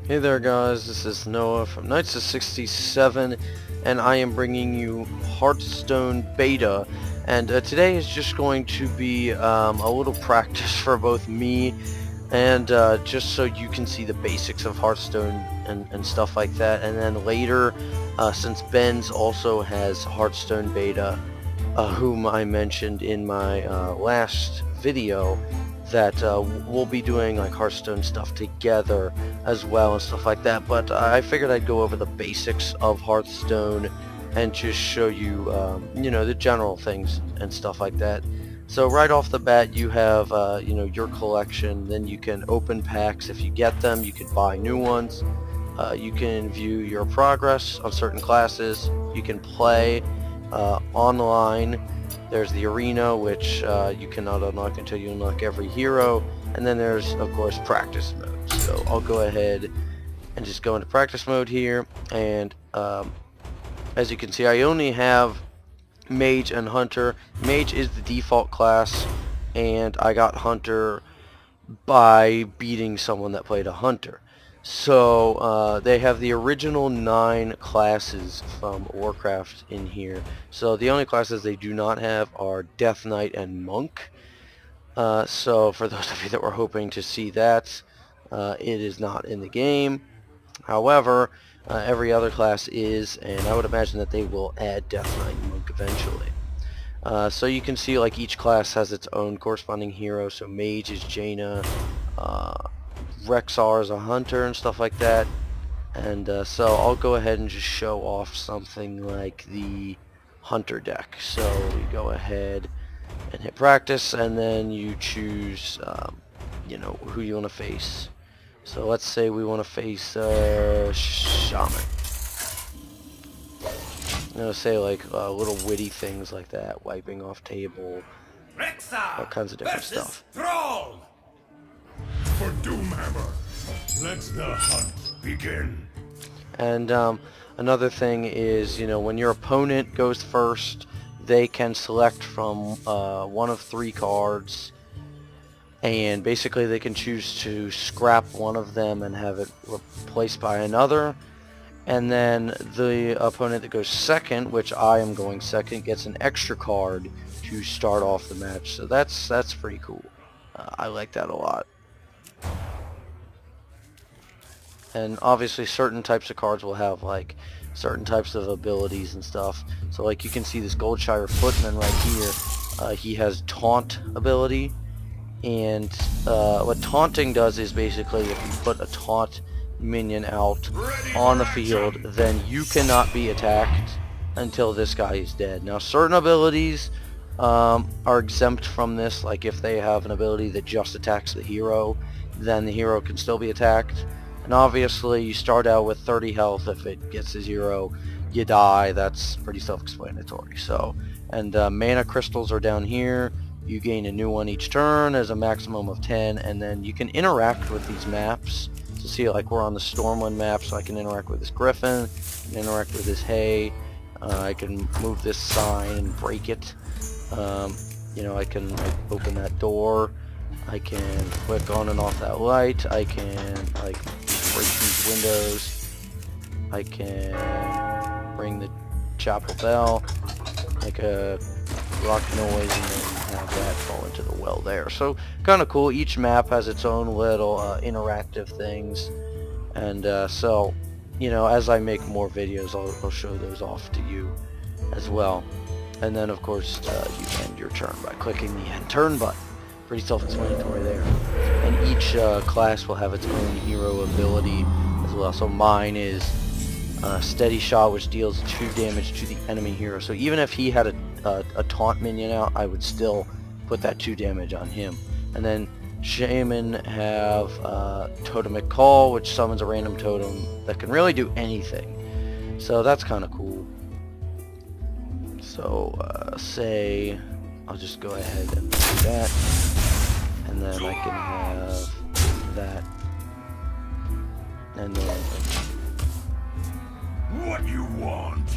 Hey there guys, this is Noah from Knights of 67 and I am bringing you Hearthstone Beta, and today is just going to be a little practice for both me and just so you can see the basics of Hearthstone and stuff like that. And then later, since Ben's also has Hearthstone Beta, whom I mentioned in my last video, that we'll be doing like Hearthstone stuff together as well and stuff like that. But I figured I'd go over the basics of Hearthstone and just show you, you know, the general things and stuff like that. So right off the bat, you have, you know, your collection. Then you can open packs if you get them. You can buy new ones. You can view your progress on certain classes. You can play online. There's the arena, which you cannot unlock until you unlock every hero, and then there's of course practice mode. So I'll go ahead and just go into practice mode here, and as you can see, I only have Mage and Hunter. Mage is the default class, and I got Hunter by beating someone that played a Hunter. So they have the original 9 classes from Warcraft in here. So the only classes they do not have are Death Knight and Monk. So for those of you that were hoping to see that, it is not in the game. However, every other class is, and I would imagine that they will add Death Knight and Monk eventually. So you can see like each class has its own corresponding hero. So Mage is Jaina, Rexar is a Hunter and stuff like that. And so I'll go ahead and just show off something like the Hunter deck. So we go ahead and hit practice, and then you choose you know, who you want to face. So let's say we want to face Shaman. I'm going to say like little witty things like that, wiping off table, all kinds of different stuff. Thrall! For Doomhammer, let the hunt begin. And another thing is, you know, when your opponent goes first, they can select from one of 3 cards, and basically they can choose to scrap one of them and have it replaced by another. And then the opponent that goes second, which I am going second, gets an extra card to start off the match. So that's pretty cool. I like that a lot. And obviously certain types of cards will have like certain types of abilities and stuff. So like you can see this Goldshire Footman right here. He has Taunt ability, and what taunting does is basically if you put a taunt minion out on the field, then you cannot be attacked until this guy is dead. Now certain abilities are exempt from this, like if they have an ability that just attacks the hero, then the hero can still be attacked. And obviously you start out with 30 health. If it gets to 0, you die. That's pretty self-explanatory. So, and mana crystals are down here. You gain a new one each turn. There's a maximum of 10, and then you can interact with these maps. So see, like we're on the Stormwind map, so I can interact with this Griffin, I can interact with this hay, I can move this sign and break it. You know, I can like open that door, I can click on and off that light, I can like break these windows, I can ring the chapel bell, make a rock noise, and then have that fall into the well there. So kind of cool. Each map has its own little interactive things, and so, you know, as I make more videos, I'll show those off to you as well. And then of course you end your turn by clicking the end turn button. Pretty self-explanatory there. And each class will have its own hero ability as well. So mine is Steady Shot, which deals 2 damage to the enemy hero. So even if he had a taunt minion out, I would still put that 2 damage on him. And then Shaman have Totemic Call, which summons a random totem that can really do anything. So that's kind of cool. So say I'll just go ahead and do that, and then I can have that, and then What you want?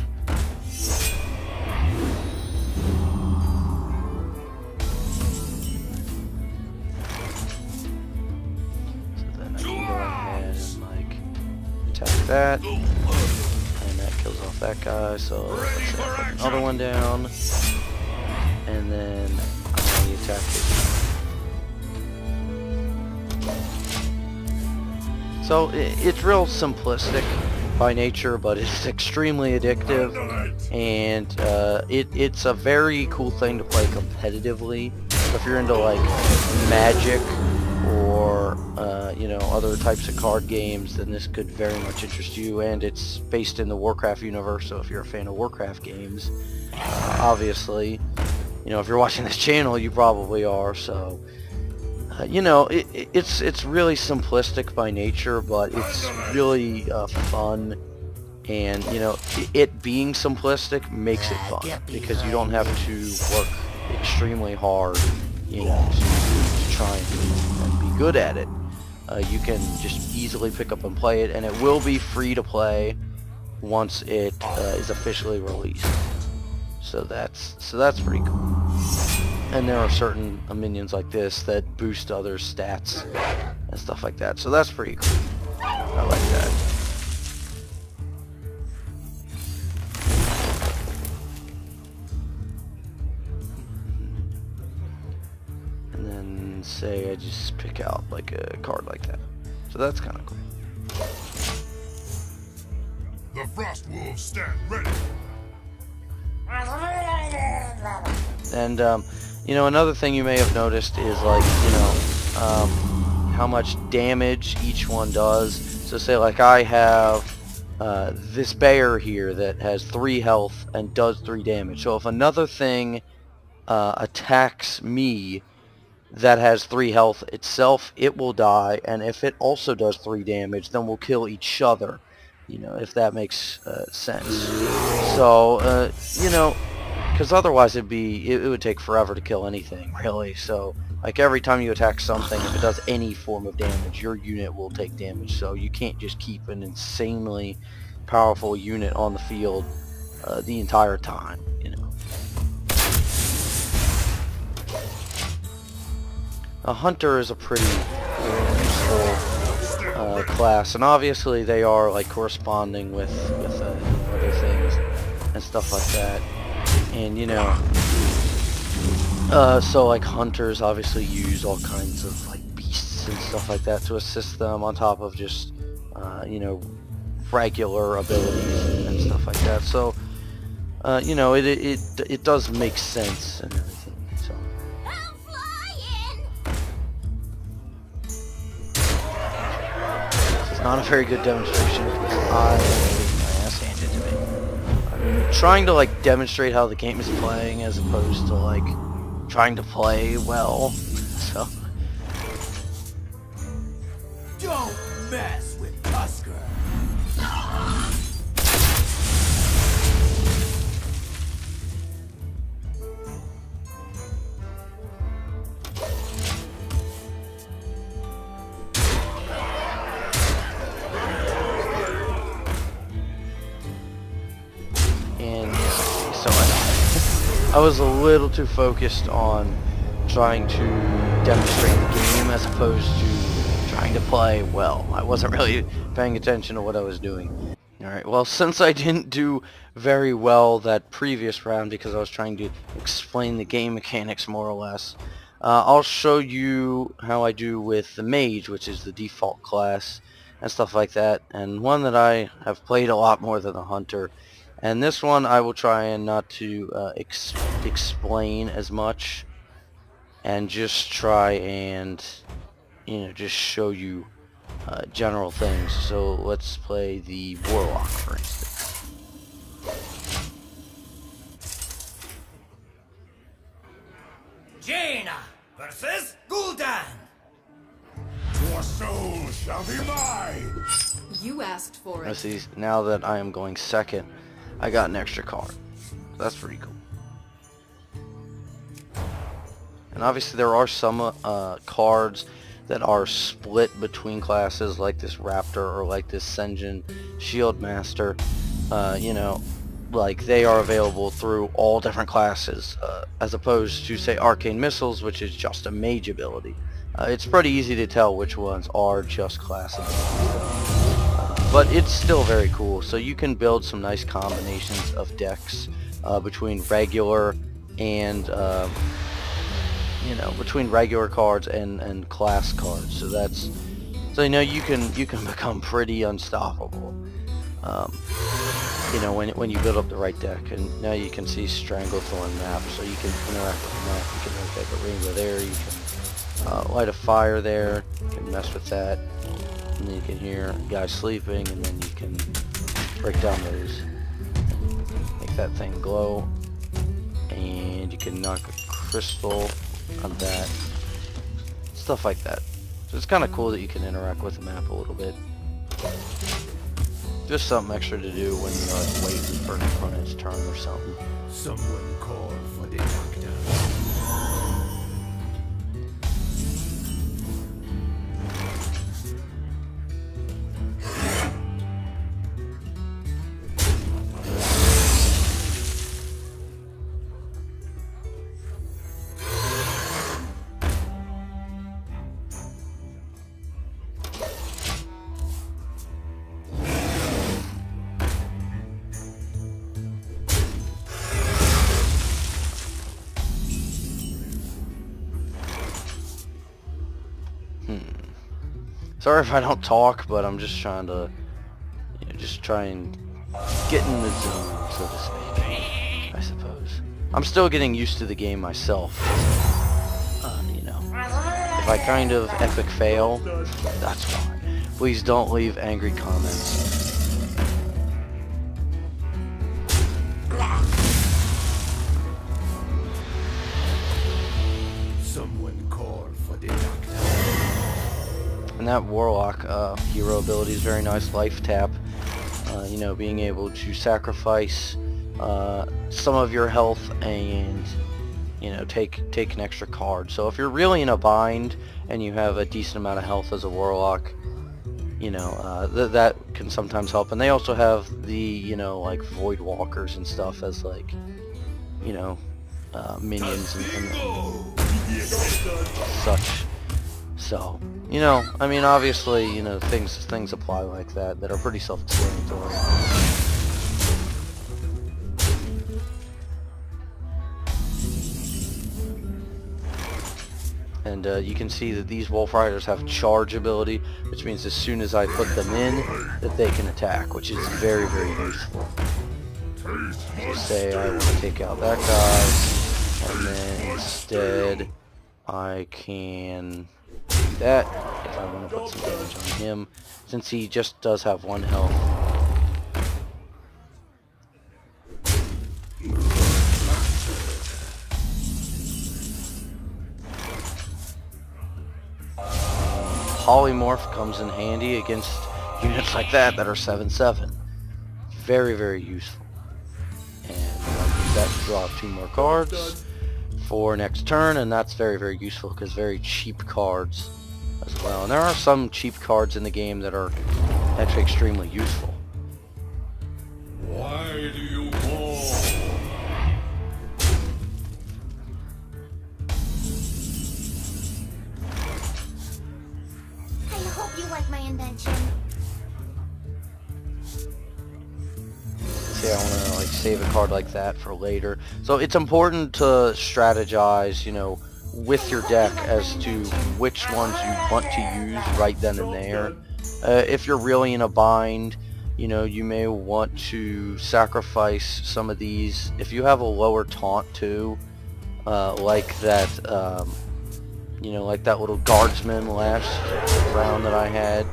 so then I can go ahead and like that. And that kills off that guy, so let's say I put another one down. And then I attack it. So it's real simplistic by nature, but it's extremely addictive, and it's a very cool thing to play competitively. So if you're into like Magic or you know, other types of card games, then this could very much interest you. And it's based in the Warcraft universe, so if you're a fan of Warcraft games, obviously, you know, if you're watching this channel, you probably are. So you know, it's really simplistic by nature, but it's really fun. And you know, it being simplistic makes it fun because you don't have to work extremely hard, you know, to try and be good at it. You can just easily pick up and play it, and it will be free to play once it is officially released. So that's pretty cool. And there are certain minions like this that boost other stats and stuff like that. So that's pretty cool. I like that. And then say I just pick out like a card like that. So that's kind of cool. The Frost Wolves stand ready. And you know, another thing you may have noticed is, like, you know, how much damage each one does. So say like I have this bear here that has 3 health and does 3 damage. So if another thing attacks me that has 3 health itself, it will die, and if it also does 3 damage, then we'll kill each other, you know, if that makes sense. So you know, because otherwise it would take forever to kill anything, really. So like every time you attack something, if it does any form of damage, your unit will take damage. So you can't just keep an insanely powerful unit on the field the entire time, you know. A hunter is a pretty useful class, and obviously they are like corresponding with other things and stuff like that. And you know, so like hunters obviously use all kinds of like beasts and stuff like that to assist them, on top of just you know, regular abilities and stuff like that. So you know, it does make sense and everything. So it's not a very good demonstration because I get my ass handed to me. I'm trying to like demonstrate how the game is playing as opposed to like trying to play well. So don't mess with Tusker. and so I was a little too focused on trying to demonstrate the game as opposed to trying to play well. I wasn't really paying attention to what I was doing. Alright, well, since I didn't do very well that previous round because I was trying to explain the game mechanics more or less, I'll show you how I do with the mage, which is the default class and stuff like that, and one that I have played a lot more than the hunter. And this one I will try and not to explain as much, and just try and, you know, just show you general things. So let's play the Warlock, for instance. Jaina versus Gul'dan. Your soul shall be mine. You asked for Now it. see, now that I am going second, I got an extra card. That's pretty cool. And obviously there are some cards that are split between classes, like this Raptor or like this Senjin Shield Master. You know, like they are available through all different classes, as opposed to, say, Arcane Missiles, which is just a mage ability. It's pretty easy to tell which ones are just class abilities. but it's still very cool. So you can build some nice combinations of decks between regular and between regular cards and class cards. So that's you can become pretty unstoppable. When you build up the right deck. And now you can see Stranglethorn Map, so you can interact with the map. You can make a rainbow there, you can light a fire there, you can mess with that, and then you can hear guys sleeping, and then you can break down those, make that thing glow, and you can knock a crystal on that, stuff like that. So it's kind of cool that you can interact with the map a little bit. Just something extra to do when you're like waiting for an opponent's turn or something. Someone call for the doctor. Sorry if I don't talk, but I'm just trying to, try and get in the zone, so to speak, I suppose. I'm still getting used to the game myself. If I kind of epic fail, that's why. Please don't leave angry comments. Someone call for the doctor. And that Warlock hero ability is very nice. Life tap, being able to sacrifice some of your health and take an extra card. So if you're really in a bind and you have a decent amount of health as a Warlock, that can sometimes help. And they also have the like Void Walkers and stuff as like minions and such. So, obviously, things apply like that are pretty self-explanatory. And you can see that these Wolf Riders have charge ability, which means as soon as I put them in, that they can attack, which is very, very useful. So say I want to take out that guy, and then instead I can do that if I want to put some damage on him, since he just does have 1 health. Polymorph comes in handy against units like that are 7/7. Very, very useful. And I'll use that to draw 2 more cards for next turn, and that's very, very useful because very cheap cards as well. And there are some cheap cards in the game that are actually extremely useful. Why do you war? I hope you like my invention. See, I want to like save a card like that for later. So it's important to strategize, with your deck as to which ones you want to use right then and there. If you're really in a bind, you may want to sacrifice some of these. If you have a lower taunt too, like that, like that little guardsman last round that I had,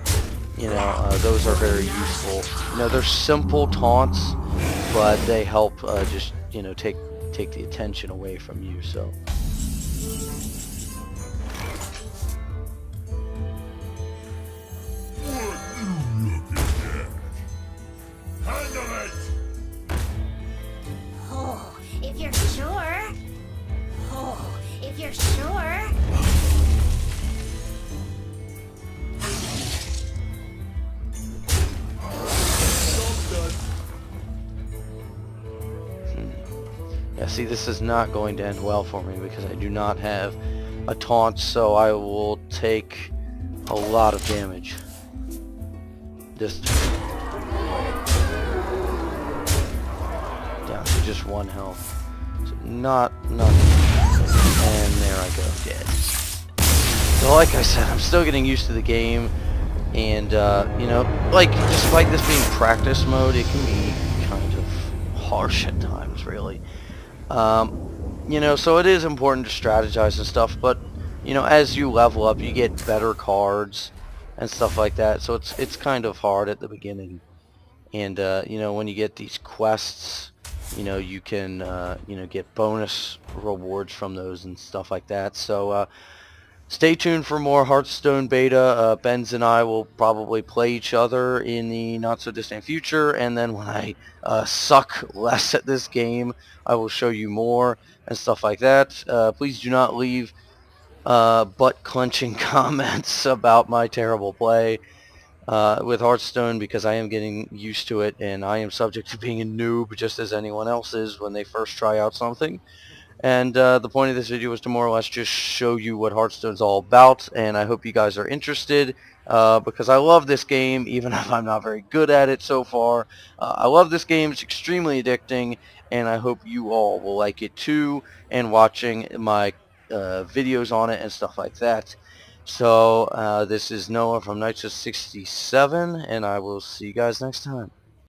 those are very useful. They're simple taunts, but they help just take the attention away from you. So. Oh, if you're sure. Oh, if you're sure. Yeah, see, this is not going to end well for me because I do not have a taunt, so I will take a lot of damage this turn. Down to just 1 health. So not nothing. And there I go, dead. So like I said, I'm still getting used to the game, and you know, like, despite this being practice mode, it can be kind of harsh at times, really. You know, so it is important to strategize and stuff, but you know, as you level up, you get better cards and stuff like that. So it's kind of hard at the beginning, and you know, when you get these quests, you know, you can you know, get bonus rewards from those and stuff like that. So stay tuned for more Hearthstone beta. Benz and I will probably play each other in the not so distant future, and then when I suck less at this game, I will show you more and stuff like that. Please do not leave butt-clenching comments about my terrible play with Hearthstone, because I am getting used to it, and I am subject to being a noob just as anyone else is when they first try out something. And the point of this video was to more or less just show you what Hearthstone's all about, and I hope you guys are interested, because I love this game, even if I'm not very good at it so far. I love this game. It's extremely addicting, and I hope you all will like it too, and watching my videos on it and stuff like that. So this is Noah from Nitro 67, and I will see you guys next time.